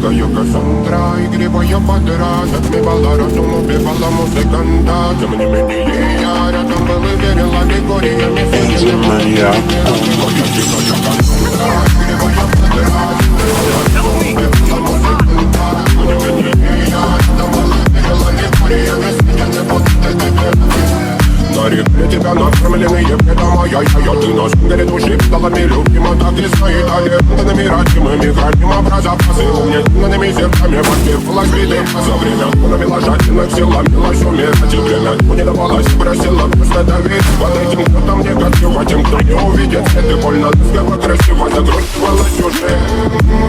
дикая Кассандра, игривая подра, затмевала разум, убивала музыканта. Тем не менее я рядом был и верил аллегориями. Angel Maniac. Дикая Кассандра, игривая подра, затмевала разум, убивала музыканта. Тем не менее я рядом был и верил аллегориями. Священный путь на реке тебя накормленные предомая. Ты на шугаре души стала любима, так и стоит алентанными родимыми храним запасы угнетенными зерками. Воспевалась беды за время, навела жадных сила, милась умирать и время. Не давалась, просила просто давить под этим, кто там негатив, а тем, кто не увидит это больно, ласково, красиво закручивалась уже.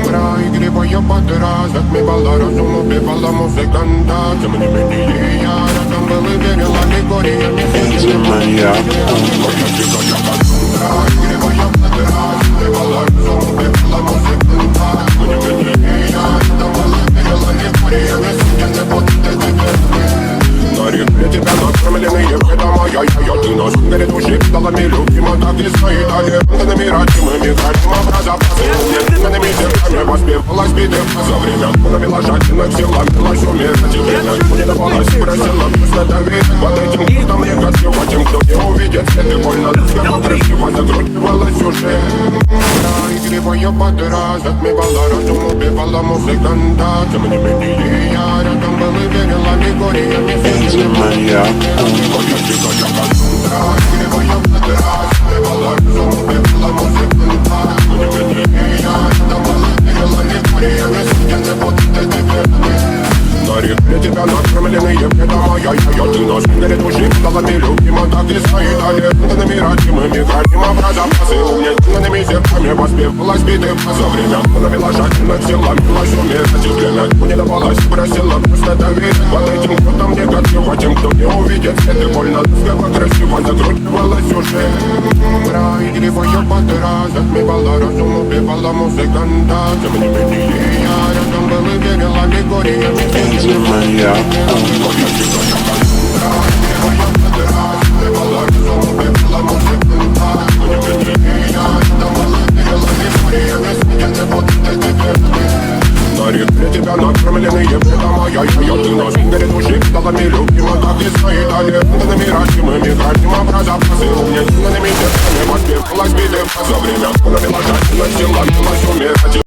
Проигрывая подра, затмевала разум, убивала музыканта. Тем не менее я рядом был и верил аллегориями. Angel Maniac. На реке тебя накормленные предомая. Ты на шугаре души стала любима, так и стоит алентанными родимыми храним запасы угнетенными зерками. Воспевалась беды за время, навела жадных сила, милась умирать и время. Не давалась, просила просто давить под этим, кто там негатив, а тем, кто не увидит это больно, ласково, красиво закручивалась уже. Проигрывая подра, затмевала разум, убивала музыканта. Тем не менее я рядом был и верил аллегориями. Angel Maniac. На реке тебя накормленные предомая. Ты на шугаре души стала любима, так и стоит алентанными родимыми храним запасы угнетенными зерками. Воспевалась беды за время, навела жадных сила, милась умирать и время. Не давалась, просила просто давить под этим, кто там негатив, а тем, кто не увидит это больно, ласково, красиво закручивалась уже. Проигрывая подра, затмевала разум, убивала музыканта. Тем не менее я рядом был и верил аллегориями. Angel Maniac. На реке тебя накормленные предомая. Ты на шугаре души стала любима, так и стоит алентанными родимыми храним запасы угнетенными зерками. Воспевалась беды за время, навела жадных сила, милась умирать.